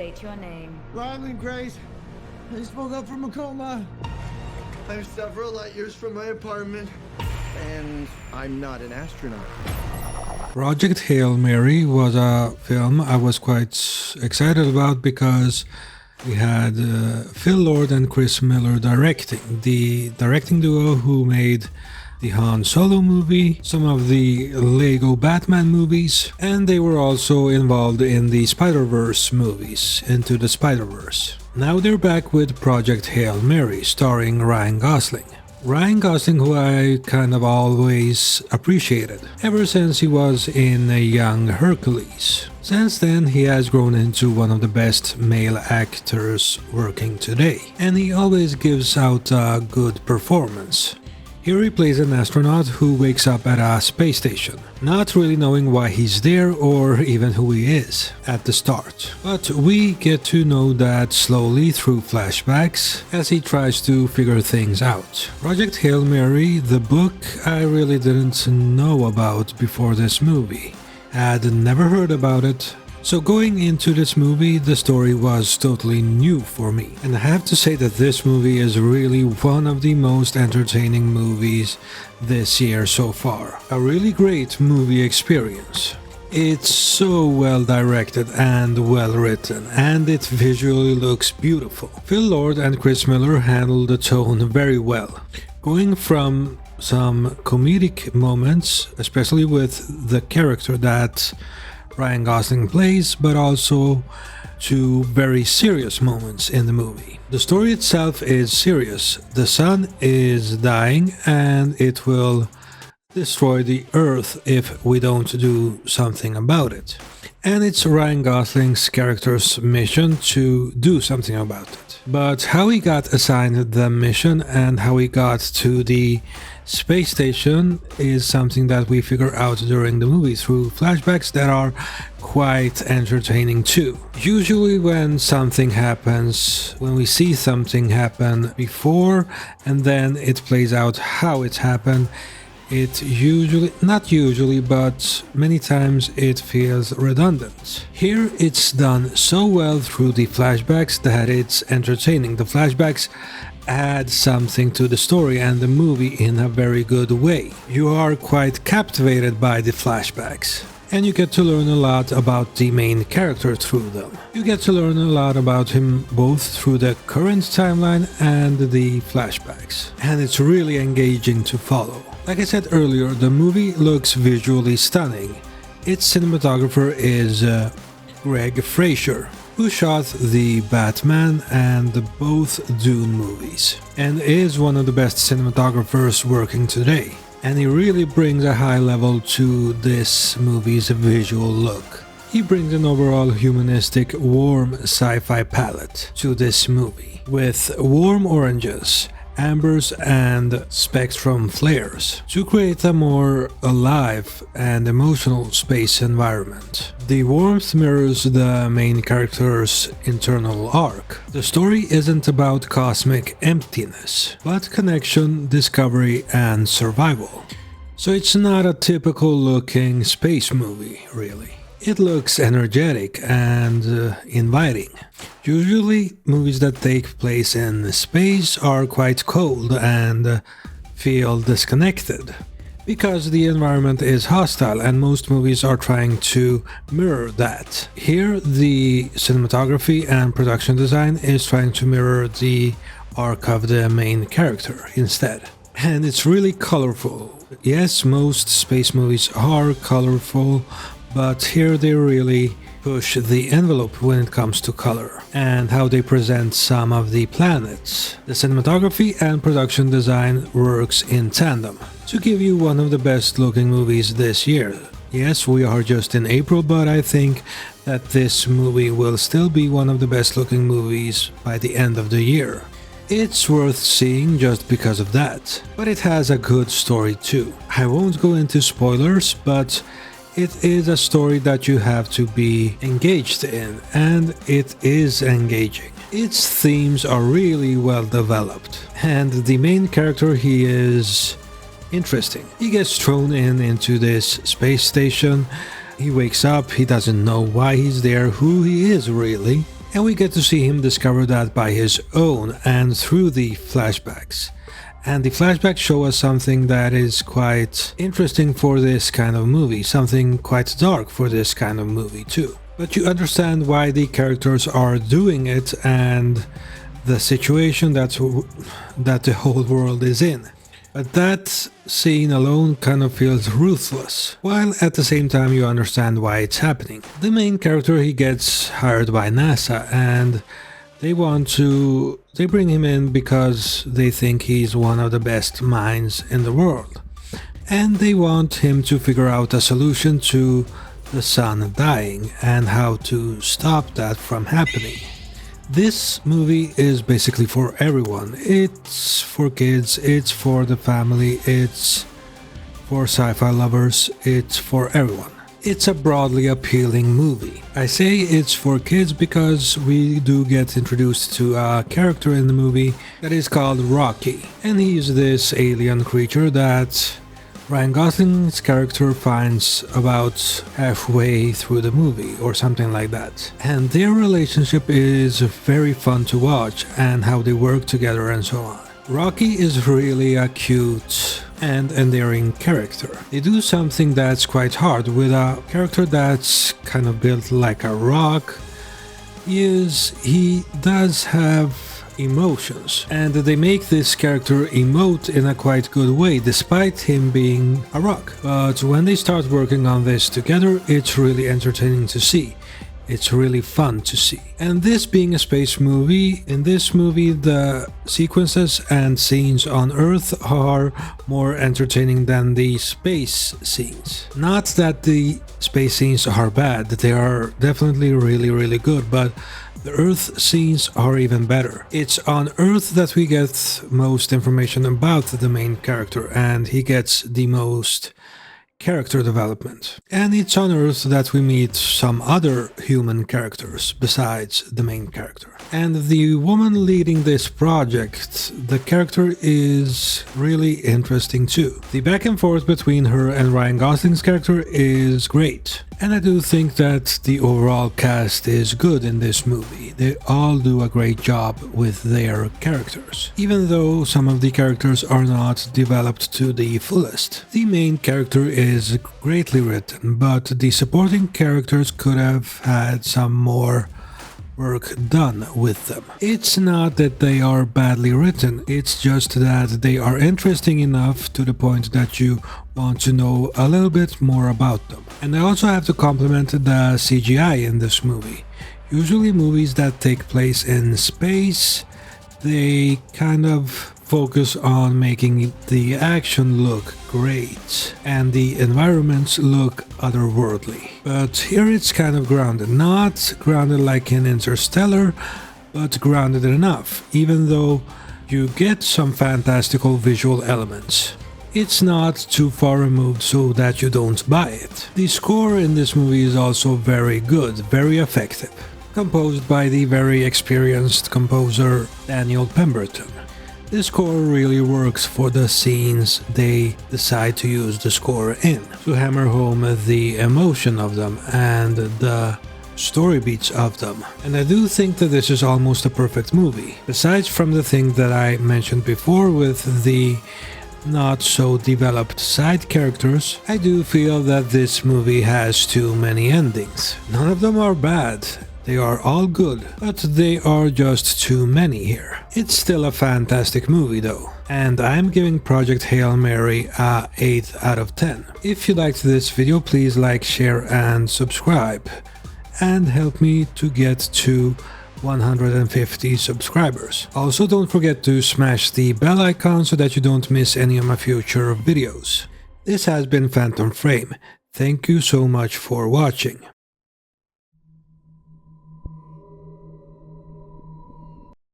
state your name. Ryland Grace. I spoke up from a coma. I'm several light years from my apartment. And I'm not an astronaut. Project Hail Mary was a film I was quite excited about because we had Phil Lord and Chris Miller directing. The directing duo who made the Han Solo movie, some of the Lego Batman movies, and they were also involved in the Spider-Verse movies, Into the Spider-Verse. Now they're back with Project Hail Mary, starring Ryan Gosling. Ryan Gosling, who I kind of always appreciated, ever since he was in a young Hercules. Since then, he has grown into one of the best male actors working today, and he always gives out a good performance. Here he plays an astronaut who wakes up at a space station, not really knowing why he's there or even who he is at the start. But we get to know that slowly through flashbacks as he tries to figure things out. Project Hail Mary, the book, I really didn't know about before this movie. Had never heard about it. So going into this movie, the story was totally new for me. And I have to say that this movie is really one of the most entertaining movies this year so far. A really great movie experience. It's so well directed and well written, and it visually looks beautiful. Phil Lord and Chris Miller handled the tone very well. Going from some comedic moments, especially with the character that Ryan Gosling plays, but also to very serious moments in the movie. The story itself is serious. The sun is dying and it will destroy the earth if we don't do something about it. And it's Ryan Gosling's character's mission to do something about it. But how he got assigned the mission and how he got to the space station is something that we figure out during the movie through flashbacks that are quite entertaining too. Usually when something happens, when we see something happen before and then it plays out how it happened, not usually, but many times it feels redundant. Here it's done so well through the flashbacks that it's entertaining. The flashbacks add something to the story and the movie in a very good way. You are quite captivated by the flashbacks. And you get to learn a lot about the main character through them. You get to learn a lot about him both through the current timeline and the flashbacks. And it's really engaging to follow. Like I said earlier, the movie looks visually stunning. Its cinematographer is Greg Fraser, who shot the Batman and both Dune movies, and is one of the best cinematographers working today. And he really brings a high level to this movie's visual look. He brings an overall humanistic, warm sci-fi palette to this movie, with warm oranges, ambers and spectrum flares to create a more alive and emotional space environment. The warmth mirrors the main character's internal arc. The story isn't about cosmic emptiness, but connection, discovery and survival. So it's not a typical looking space movie, really. It looks energetic and inviting. Usually, movies that take place in space are quite cold and feel disconnected, because the environment is hostile and most movies are trying to mirror that. Here, the cinematography and production design is trying to mirror the arc of the main character instead. And it's really colorful. Yes, most space movies are colorful, but here they really push the envelope when it comes to color and how they present some of the planets. The cinematography and production design works in tandem to give you one of the best looking movies this year. Yes, we are just in April, but I think that this movie will still be one of the best looking movies by the end of the year. It's worth seeing just because of that, but it has a good story too. I won't go into spoilers, but it is a story that you have to be engaged in, and it is engaging. Its themes are really well developed, and the main character, he is interesting. He gets thrown into this space station, he wakes up, he doesn't know why he's there, who he is really, And we get to see him discover that by his own and through the flashbacks. And the flashbacks show us something that is quite interesting for this kind of movie, something quite dark for this kind of movie too. But you understand why the characters are doing it and the situation that the whole world is in. But that scene alone kind of feels ruthless, while at the same time you understand why it's happening. The main character, he gets hired by NASA and they bring him in because they think he's one of the best minds in the world. And they want him to figure out a solution to the sun dying and how to stop that from happening. This movie is basically for everyone. It's for kids, it's for the family, it's for sci-fi lovers, it's for everyone. It's a broadly appealing movie. I say it's for kids because we do get introduced to a character in the movie that is called Rocky. And he's this alien creature that Ryan Gosling's character finds about halfway through the movie or something like that. And their relationship is very fun to watch and how they work together and so on. Rocky is really a cute and endearing character. They do something that's quite hard with a character that's kind of built like a rock. He does have emotions, and they make this character emote in a quite good way despite him being a rock. But when they start working on this together, it's really entertaining to see. It's really fun to see. And this being a space movie, in this movie the sequences and scenes on Earth are more entertaining than the space scenes. Not that the space scenes are bad, they are definitely really good, but the Earth scenes are even better. It's on Earth that we get most information about the main character, and he gets the most character development. And it's on Earth that we meet some other human characters besides the main character. And the woman leading this project, the character is really interesting too. The back and forth between her and Ryan Gosling's character is great. And I do think that the overall cast is good in this movie. They all do a great job with their characters, even though some of the characters are not developed to the fullest. The main character is greatly written, but the supporting characters could have had some more work done with them. It's not that they are badly written, it's just that they are interesting enough to the point that you want to know a little bit more about them. And I also have to compliment the CGI in this movie. Usually movies that take place in space, they kind of focus on making the action look great and the environments look otherworldly. But here it's kind of grounded, not grounded like in Interstellar, but grounded enough, even though you get some fantastical visual elements. It's not too far removed so that you don't buy it. The score in this movie is also very good, very effective, composed by the very experienced composer Daniel Pemberton. This score really works for the scenes they decide to use the score in, to hammer home the emotion of them and the story beats of them. And I do think that this is almost a perfect movie. Besides from the thing that I mentioned before with the not so developed side characters, I do feel that this movie has too many endings. None of them are bad. They are all good, but they are just too many here. It's still a fantastic movie though, and I'm giving Project Hail Mary a 8 out of 10. If you liked this video, please like, share and subscribe, and help me to get to 150 subscribers. Also, don't forget to smash the bell icon so that you don't miss any of my future videos. This has been Phantom Frame. Thank you so much for watching.